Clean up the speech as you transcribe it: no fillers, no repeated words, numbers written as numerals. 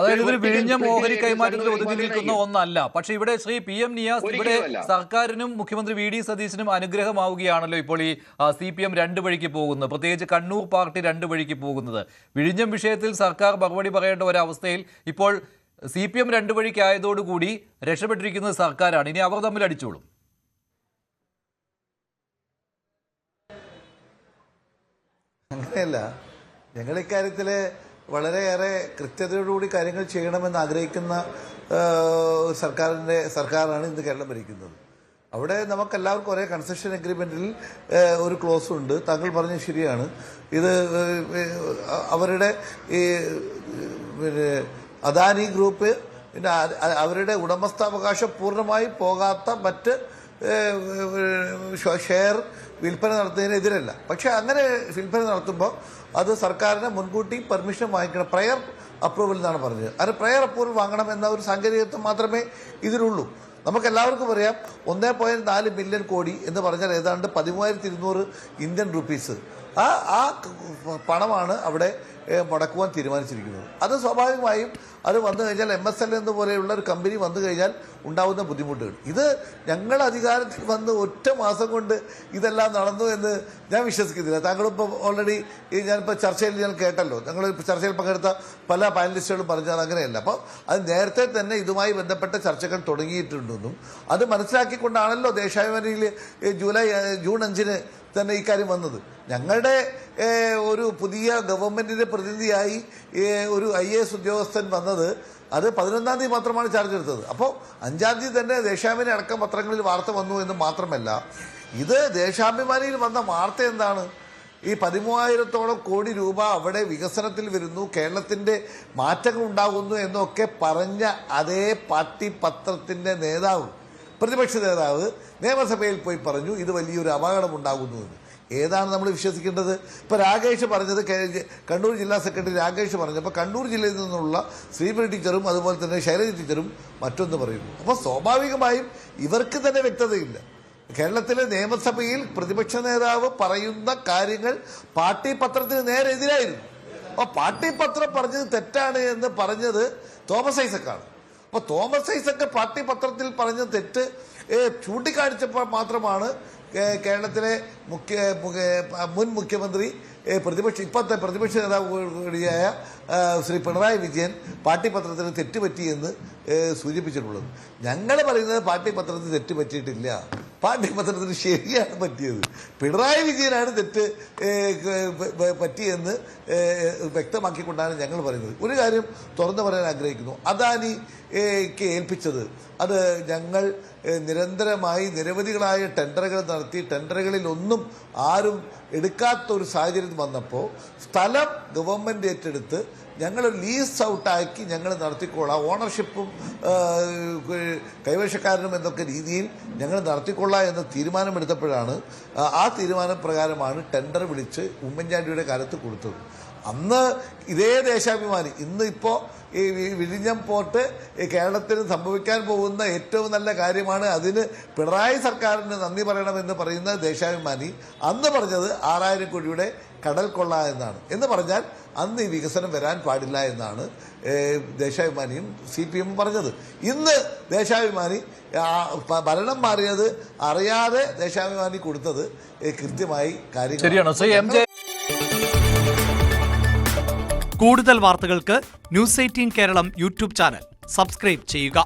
അതായത് ഇതൊരു വിഴിഞ്ഞം ഓഹരി കൈമാറ്റത്തിൽ ഒതുങ്ങി നിൽക്കുന്ന ഒന്നല്ല. പക്ഷേ ഇവിടെ ശ്രീ PM നിയാസ്, ഇവിടെ സർക്കാരിനും മുഖ്യമന്ത്രി VD സതീശനും അനുഗ്രഹമാവുകയാണല്ലോ ഇപ്പോൾ ഈ CPM രണ്ട് വഴിക്ക് പോകുന്നത്, പ്രത്യേകിച്ച് കണ്ണൂർ പാർട്ടി രണ്ട് വഴിക്ക് പോകുന്നത്. വിഴിഞ്ഞം വിഷയത്തിൽ സർക്കാർ മറുപടി പറയേണ്ട ഒരവസ്ഥയിൽ ഇപ്പോൾ CPM രണ്ട് വഴിക്കായതോടുകൂടി രക്ഷപ്പെട്ടിരിക്കുന്നത് സർക്കാരാണ്. ഇനി അവർ തമ്മിൽ അടിച്ചോളും. അങ്ങനെയല്ല, ഞങ്ങൾ ഇക്കാര്യത്തിൽ വളരെയേറെ കൃത്യതയോടുകൂടി കാര്യങ്ങൾ ചെയ്യണമെന്ന് ആഗ്രഹിക്കുന്ന സർക്കാരാണ് ഇന്ന് കേരളം ഭരിക്കുന്നത്. അവിടെ നമുക്കെല്ലാവർക്കും ഒരേ കൺസെഷൻ എഗ്രിമെന്റിൽ ഒരു ക്ലോസ് ഉണ്ട്. താങ്കൾ പറഞ്ഞത് ശരിയാണ്. ഇത് അവരുടെ ഈ അദാനി ഗ്രൂപ്പ് പിന്നെ അവരുടെ ഉടമസ്ഥാവകാശം പൂർണ്ണമായി പോകാത്ത മറ്റ് ഷെയർ വിൽപ്പന നടത്തുന്നതിനെതിരല്ല. പക്ഷെ അങ്ങനെ വിൽപ്പന നടത്തുമ്പോൾ അത് സർക്കാരിന് മുൻകൂട്ടി പെർമിഷൻ വാങ്ങിക്കണം. പ്രയർ അപ്രൂവൽ എന്നാണ് പറഞ്ഞത്. അത് പ്രയർ അപ്രൂവൽ വാങ്ങണം എന്ന ഒരു സാങ്കേതികത്വം മാത്രമേ ഇതിലുള്ളൂ. നമുക്കെല്ലാവർക്കും അറിയാം 1.4 ബില്യൺ കോടി എന്ന് പറഞ്ഞാൽ ഏതാണ്ട് 13,200 ഇന്ത്യൻ റുപ്പീസ്. ആ പണമാണ് അവിടെ മുടക്കുവാൻ തീരുമാനിച്ചിരിക്കുന്നത്. അത് സ്വാഭാവികമായും അത് വന്നു കഴിഞ്ഞാൽ MSL എന്ന് പോലെയുള്ള ഒരു കമ്പനി വന്നു കഴിഞ്ഞാൽ ഉണ്ടാവുന്ന ബുദ്ധിമുട്ടുകൾ, ഇത് ഞങ്ങൾ അധികാരത്തിൽ വന്ന് ഒറ്റ മാസം കൊണ്ട് ഇതെല്ലാം നടന്നു എന്ന് ഞാൻ വിശ്വസിക്കുന്നില്ല. താങ്കളിപ്പോൾ ഓൾറെഡി ഞാനിപ്പോൾ ചർച്ചയിൽ ഞാൻ കേട്ടല്ലോ, ഞങ്ങൾ ചർച്ചയിൽ പങ്കെടുത്ത പല പാനലിസ്റ്റുകളും പറഞ്ഞാൽ അങ്ങനെയല്ല. അപ്പോൾ അത് നേരത്തെ തന്നെ ഇതുമായി ബന്ധപ്പെട്ട ചർച്ചകൾ തുടങ്ങിയിട്ടുണ്ടെന്നും അത് മനസ്സിലാക്കിക്കൊണ്ടാണല്ലോ ദേശാഭിമാനിയിൽ ജൂൺ 5-ന് തന്നെ ഇക്കാര്യം വന്നത്. ഞങ്ങളുടെ ഒരു പുതിയ ഗവൺമെന്റിന്റെ പ്രതിനിധിയായി ഒരു IAS ഉദ്യോഗസ്ഥൻ വന്നത് അത് 11-ാം തീയതി മാത്രമാണ് ചാർജ് എടുത്തത്. അപ്പോൾ 5-ാം തീയതി തന്നെ ദേശാഭിമാനി അടക്കം പത്രങ്ങളിൽ വാർത്ത വന്നു എന്ന് മാത്രമല്ല, ഇത് ദേശാഭിമാനിയിൽ വന്ന വാർത്ത എന്താണ്? ഈ 13,000-ഓളം കോടി രൂപ അവിടെ വികസനത്തിൽ വരുന്നു, കേരളത്തിന്റെ മാറ്റങ്ങൾ ഉണ്ടാകുന്നു എന്നൊക്കെ പറഞ്ഞ അതേ പാർട്ടി പത്രത്തിന്റെ നേതാവ്, പ്രതിപക്ഷ നേതാവ് നിയമസഭയിൽ പോയി പറഞ്ഞു ഇത് വലിയൊരു അപകടം ഉണ്ടാകുന്നുവെന്ന്. ഏതാണ് നമ്മൾ വിശ്വസിക്കേണ്ടത്? ഇപ്പോൾ രാകേഷ് പറഞ്ഞത്, കണ്ണൂർ ജില്ലാ സെക്രട്ടറി രാകേഷ് പറഞ്ഞപ്പോൾ കണ്ണൂർ ജില്ലയിൽ നിന്നുള്ള ശ്രീമതി ടീച്ചറും അതുപോലെ തന്നെ ശൈലജ ടീച്ചറും മറ്റൊന്ന് പറയുന്നു. അപ്പോൾ സ്വാഭാവികമായും ഇവർക്ക് തന്നെ വ്യക്തതയില്ല. കേരളത്തിലെ നിയമസഭയിൽ പ്രതിപക്ഷ നേതാവ് പറയുന്ന കാര്യങ്ങൾ പാർട്ടി പത്രത്തിന് നേരെ എതിരായിരുന്നു. അപ്പോൾ പാർട്ടി പത്രം പറഞ്ഞത് തെറ്റാണ് എന്ന് പറഞ്ഞത് തോമസ് ഐസക്കാണ്. അപ്പോൾ തോമസ് ഐസക്ക് പാർട്ടി പത്രത്തിൽ പറഞ്ഞ തെറ്റ് ചൂണ്ടിക്കാണിച്ചപ്പോൾ മാത്രമാണ് കേരളത്തിലെ മുൻ മുഖ്യമന്ത്രി ഇപ്പോഴത്തെ പ്രതിപക്ഷ നേതാവ് കൂടിയായ ശ്രീ പിണറായി വിജയൻ പാർട്ടി പത്രത്തിന് തെറ്റുപറ്റിയെന്ന് സൂചിപ്പിച്ചിട്ടുള്ളത്. ഞങ്ങൾ പറയുന്നത് പാർട്ടി പത്രത്തിന് തെറ്റ് പറ്റിയിട്ടില്ല, പാർട്ടി പത്രത്തിന് ശരിയാണ് പറ്റിയത്. പിണറായി വിജയനാണ് തെറ്റ് പറ്റിയെന്ന് വ്യക്തമാക്കിക്കൊണ്ടാണ് ഞങ്ങൾ പറയുന്നത്. ഒരു കാര്യം തുറന്നു പറയാൻ ആഗ്രഹിക്കുന്നു. അദാനിക്ക് ഏൽപ്പിച്ചത് അത് ഞങ്ങൾ നിരന്തരമായി നിരവധികളായ ടെൻഡറുകൾ നടത്തി, ടെൻഡറുകളിലൊന്നും ആരും എടുക്കാത്തൊരു സാഹചര്യം വന്നപ്പോൾ സ്ഥലം ഗവൺമെൻറ് ഏറ്റെടുത്ത് ഞങ്ങൾ ലീസ് ഔട്ടാക്കി ഞങ്ങൾ നടത്തിക്കൊള്ളാം, ഓണർഷിപ്പും കൈവശക്കാരനും എന്നൊക്കെ രീതിയിൽ ഞങ്ങൾ നടത്തിക്കൊള്ളാം എന്ന തീരുമാനമെടുത്തപ്പോഴാണ്, ആ തീരുമാനപ്രകാരമാണ് ടെൻഡർ വിളിച്ച് ഉമ്മൻചാണ്ടിയുടെ കാലത്ത് കൊടുത്തത്. അന്ന് ഇതേ ദേശാഭിമാനി ഇന്ന് ഇപ്പോൾ ഈ വിഴിഞ്ഞം പോർട്ട് കേരളത്തിന് സംഭവിക്കാൻ പോകുന്ന ഏറ്റവും നല്ല കാര്യമാണ്, അതിന് പിണറായി സർക്കാരിന് നന്ദി പറയണമെന്ന് പറയുന്ന ദേശാഭിമാനി അന്ന് പറഞ്ഞത് 6,000 കോടിയുടെ കടൽ കൊള്ള എന്നാണ്. എന്ന് പറഞ്ഞാൽ അന്ന് ഈ വികസനം വരാൻ പാടില്ല എന്നാണ് ദേശാഭിമാനിയും CPM പറഞ്ഞത്. ഇന്ന് ദേശാഭിമാനി ഭരണം മാറിയത് അറിയാതെ ദേശാഭിമാനി കൊടുത്തത് കൃത്യമായി കാര്യങ്ങൾ. കൂടുതൽ വാർത്തകൾക്ക് News 18 Keralam YouTube channel subscribe ചെയ്യുക.